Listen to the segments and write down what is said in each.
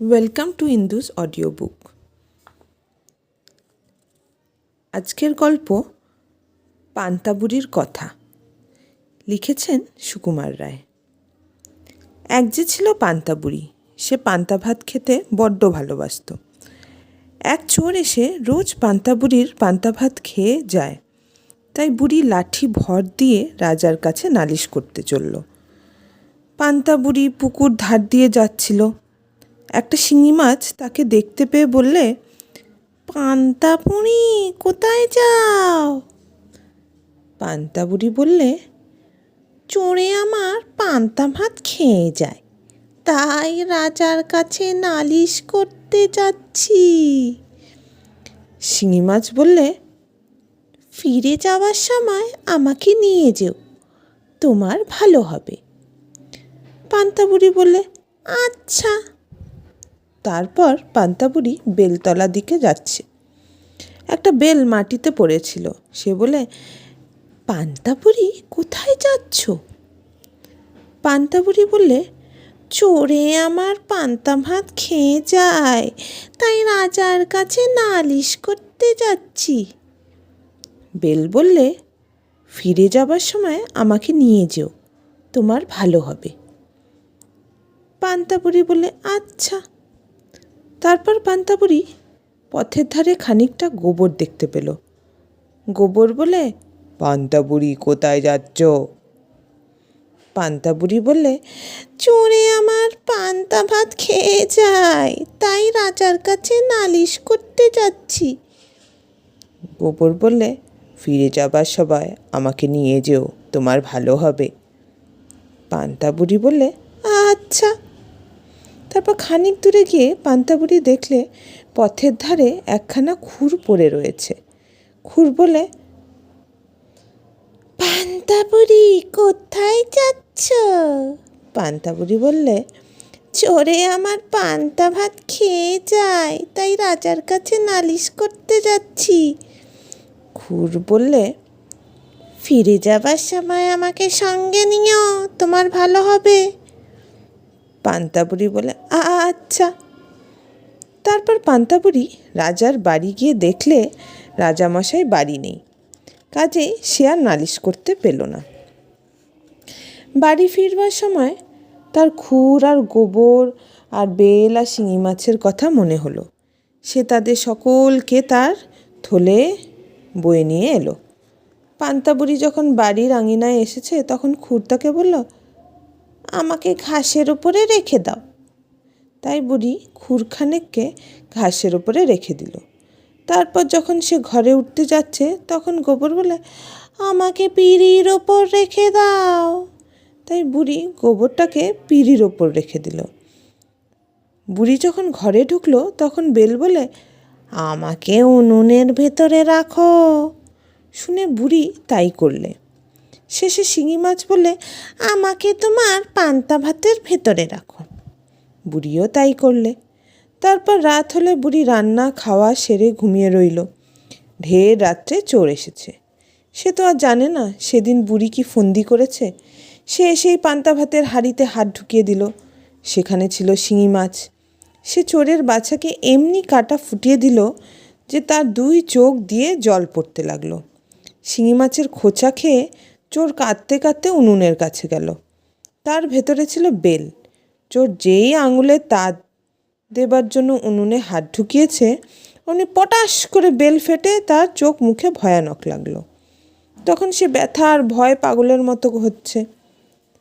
Welcome to Indus audio book. আজকের গল্প পান্তা বুড়ির কথা। লিখেছেন সুকুমার রায়। এক যে ছিল পান্তা বুড়ি, সে পান্তা ভাত খেতে বড্ড ভালোবাসত। এক চোর এসে রোজ পান্তা বুড়ির পান্তা ভাত খেয়ে যায়। তাই বুড়ি লাঠি ভর দিয়ে রাজার কাছে নালিশ করতে চলল। পান্তা বুড়ি পুকুর ধার দিয়ে যাচ্ছিল। একটা শিঙি মাছ তাকে দেখতে পেয়ে বললে, পান্তা বুড়ি কোথায় যাও? পান্তা বুড়ি বললে, চোরে আমার পান্তা ভাত খেয়ে যায়, তাই রাজার কাছে নালিশ করতে যাচ্ছি। শিঙি মাছ বললে, ফিরে যাওয়ার সময় আমাকে নিয়ে যেও, তোমার ভালো হবে। পান্তা বুড়ি বললে, আচ্ছা। তারপর পান্তা বুড়ি বেলতলা দিকে যাচ্ছে। একটা বেল মাটিতে পড়েছিল। সে বলে, পান্তা বুড়ি কোথায় যাচ্ছ? পান্তা বুড়ি বললে, চোরে আমার পান্তা ভাত খেয়ে যায়, তাই রাজার কাছে নালিশ করতে যাচ্ছি। বেল বললে, ফিরে যাবার সময় আমাকে নিয়ে যেও, তোমার ভালো হবে। পান্তা বুড়ি বললে, আচ্ছা। তারপর পান্তা বুড়ি পথের ধারে খানিকটা গোবর দেখতে পেল। গোবর বলে, পান্তা বুড়ি কোথায় যাচ্ছ? পান্তা বুড়ি বললে, চোরে আমার পান্তা ভাত খেয়ে যায়, তাই রাজার কাছে নালিশ করতে যাচ্ছি। গোবর বললে, ফিরে যাবার সবাই আমাকে নিয়ে যেও, তোমার ভালো হবে। পান্তা বুড়ি বললে, আচ্ছা। তারপর খানিক দূরে গিয়ে পান্তা বুড়ি দেখলে পথের ধারে একখানা খুর পড়ে রয়েছে। খুর বলে, পান্তা বুড়ি কোথায় যাচ্ছ? পান্তা বুড়ি বললে, চোরে আমার পান্তা ভাত খেয়ে যায়, তাই রাজার কাছে নালিশ করতে যাচ্ছি। খুর বললে, ফিরে যাবার সময় আমাকে সঙ্গে নিও, তোমার ভালো হবে। পান্তা বুড়ি বলে, আচ্ছা। তারপর পান্তা বুড়ি রাজার বাড়ি গিয়ে দেখলে রাজামশাই বাড়ি নেই। কাজেই সে আর নালিশ করতে পেল না। বাড়ি ফিরবার সময় তার খুর আর গোবর আর বেল আর শিঙি মাছের কথা মনে হলো। সে তাদের সকলকে তার থলে বয়ে নিয়ে এলো। পান্তা বুড়ি যখন বাড়ির আঙিনায় এসেছে তখন খুর তাকে বলল, আমাকে ঘাসের ওপরে রেখে দাও। তাই বুড়ি খুরখানেককে ঘাসের ওপরে রেখে দিল। তারপর যখন সে ঘরে উঠতে যাচ্ছে তখন গোবর বলে, আমাকে পিঁড়ির ওপর রেখে দাও। তাই বুড়ি গোবরটাকে পিঁড়ির ওপর রেখে দিল। বুড়ি যখন ঘরে ঢুকলো তখন বেল বলে, আমাকে উনুনের ভেতরে রাখো। শুনে বুড়ি তাই করলে। শেষে শিঙি মাছ বলে, আমাকে তোমার পান্তা ভাতের ভেতরে রাখো। বুড়িও তাই করলে। তারপর রাত হলে বুড়ি রান্না খাওয়া সেরে ঘুমিয়ে রইল। ঢের রাত্রে চোর এসেছে। সে তো আর জানে না সেদিন বুড়ি কি ফন্দি করেছে। সে এসেই পান্তা ভাতের হাঁড়িতে হাত ঢুকিয়ে দিল। সেখানে ছিল শিঙি মাছ। সে চোরের বাছাকে এমনি কাটা ফুটিয়ে দিল যে তার দুই চোখ দিয়ে জল পড়তে লাগলো। শিঙি মাছের খোঁচা খেয়ে চোর কাঁদতে কাঁদতে উনুনের কাছে গেল। তার ভেতরে ছিল বেল। চোর যেই আঙুলে তাত দেবার জন্য উনুনে হাত ঢুকিয়েছে অমনি পটাশ করে বেল ফেটে তার চোখ মুখে ভয়ানক লাগলো। তখন সে ব্যথা আর ভয় পাগলের মতো হচ্ছে।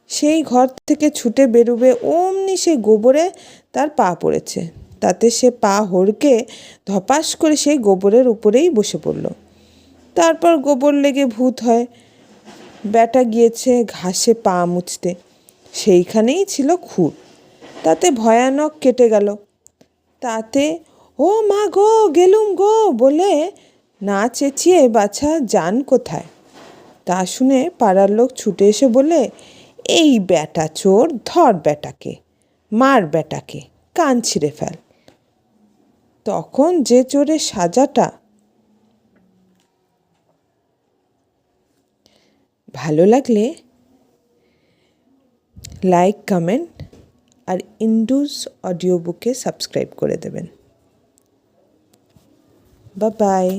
সেই ঘর থেকে ছুটে বেরুবে অমনি সেই গোবরে তার পা পড়েছে। তাতে সে পা হড়কে ধপাস করে সেই গোবরের উপরেই বসে পড়ল। তারপর গোবর লেগে ভূত হয়। ব্যাটা গিয়েছে ঘাসে পা মুছতে। সেইখানেই ছিল খুর। তাতে ভয়ানক কেটে গেল। তাতে ও মা গো, গেলুম গো বলে না চেঁচিয়ে বাছা যান কোথায়। তা শুনে পাড়ার লোক ছুটে এসে বলে, এই ব্যাটা চোর, ধর ব্যাটাকে, মার ব্যাটাকে, কান ছিঁড়ে ফেল। তখন যে চোরের সাজাটা। ভালো লাগলে লাইক, কমেন্ট আর ইন্ডুস অডিও বুকে সাবস্ক্রাইব করে দেবেন। Bye bye.